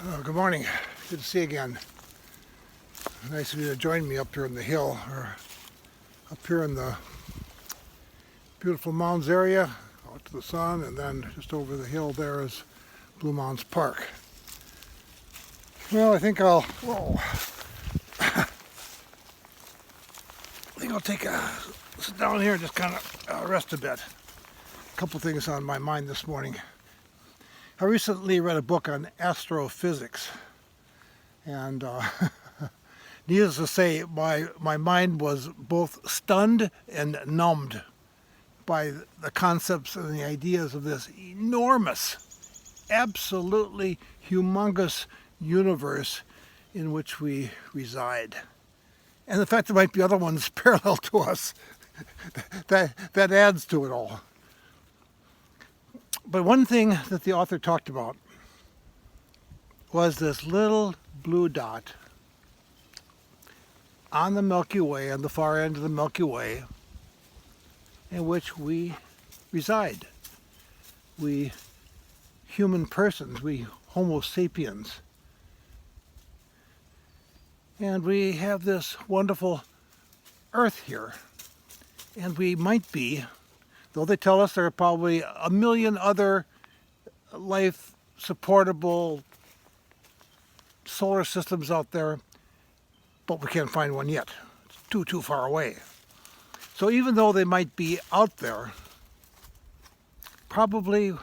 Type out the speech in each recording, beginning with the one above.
Good morning. Good to see you again. Nice of you to join me up here in the hill, or up here in the beautiful mounds area, out to the sun, and then just over the hill there is Blue Mounds Park. Well, I think I'll take a sit down here and just kind of rest a bit. A couple things on my mind this morning. I recently read a book on astrophysics, and needless to say, my mind was both stunned and numbed by the concepts and the ideas of this enormous, absolutely humongous universe in which we reside. And the fact there might be other ones parallel to us, that adds to it all. But one thing that the author talked about was this little blue dot on the Milky Way, on the far end of the Milky Way, in which we reside. We human persons, we Homo sapiens. And we have this wonderful Earth here. And we might be, though they tell us there are probably a million other life supportable solar systems out there, but we can't find one yet. It's too far away. So even though they might be out there, probably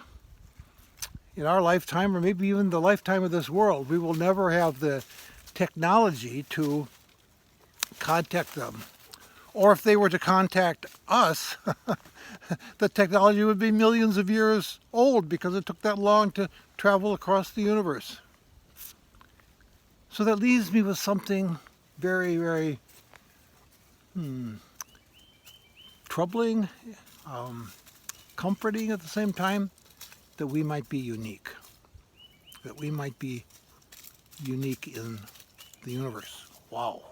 in our lifetime, or maybe even the lifetime of this world, we will never have the technology to contact them. Or if they were to contact us, the technology would be millions of years old because it took that long to travel across the universe. So that leaves me with something very, very troubling, comforting at the same time, that we might be unique. That we might be unique in the universe. Wow.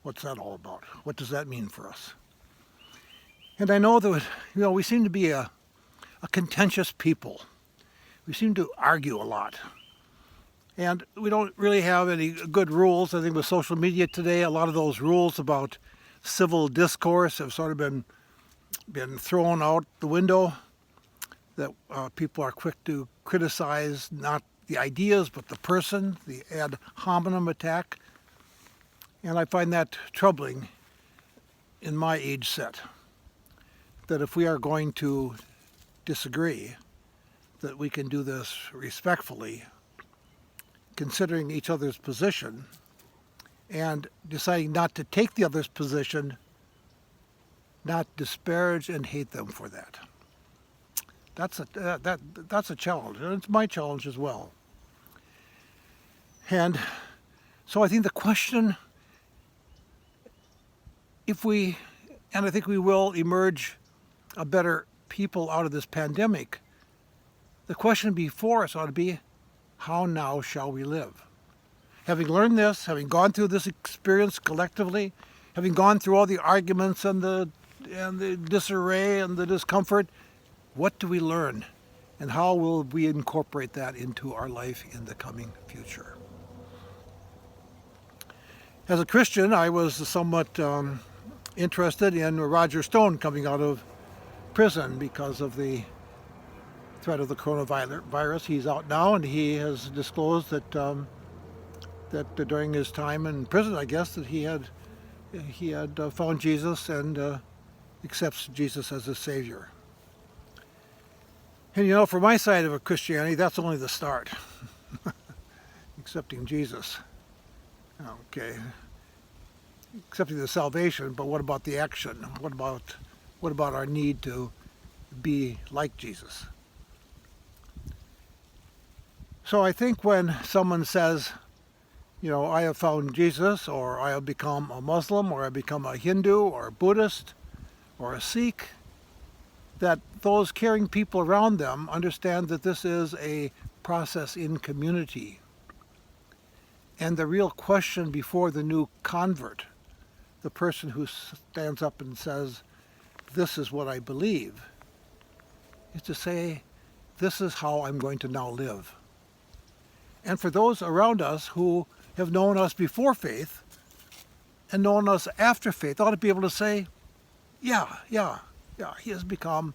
What's that all about? What does that mean for us? And I know that, we seem to be a contentious people. We seem to argue a lot. And we don't really have any good rules. I think with social media today, a lot of those rules about civil discourse have sort of been thrown out the window. That people are quick to criticize not the ideas, but the person, the ad hominem attack. And I find that troubling in my age set. That if we are going to disagree, that we can do this respectfully, considering each other's position, and deciding not to take the other's position, not disparage and hate them for that. That's a challenge, and it's my challenge as well. And so I think the question, and I think we will emerge a better people out of this pandemic, the question before us ought to be, how now shall we live? Having learned this, having gone through this experience collectively, having gone through all the arguments and the disarray and the discomfort, what do we learn? And how will we incorporate that into our life in the coming future? As a Christian, I was somewhat interested in Roger Stone coming out of prison because of the threat of the coronavirus. He's out now, and he has disclosed that during his time in prison, I guess, that he had found Jesus and accepts Jesus as his Savior. And for my side of Christianity, that's only the start. Accepting Jesus. Okay. Accepting the salvation, but what about the action? What about our need to be like Jesus? So I think when someone says, I have found Jesus, or I have become a Muslim, or I become a Hindu, or a Buddhist, or a Sikh, that those caring people around them understand that this is a process in community. And the real question before the new convert, the person who stands up and says, this is what I believe, is to say, this is how I'm going to now live. and for those around us who have known us before faith and known us after faith, ought to be able to say, yeah, he has become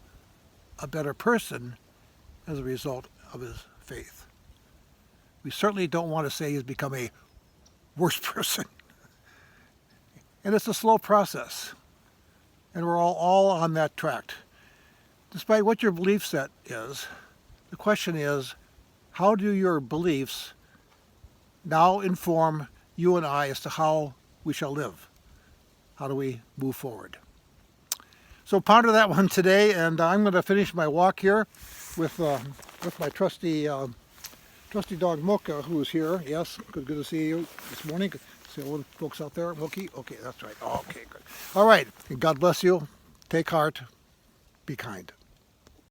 a better person as a result of his faith. We certainly don't want to say he's become a worse person. And it's a slow process. And we're all on that track. Despite what your belief set is, the question is, how do your beliefs now inform you and I as to how we shall live? How do we move forward? So ponder that one today, and I'm going to finish my walk here with my trusty dog Mocha, who is here. Yes, good to see you this morning. See all the folks out there, Mookie? Okay, that's right. Okay, good. All right, God bless you. Take heart. Be kind.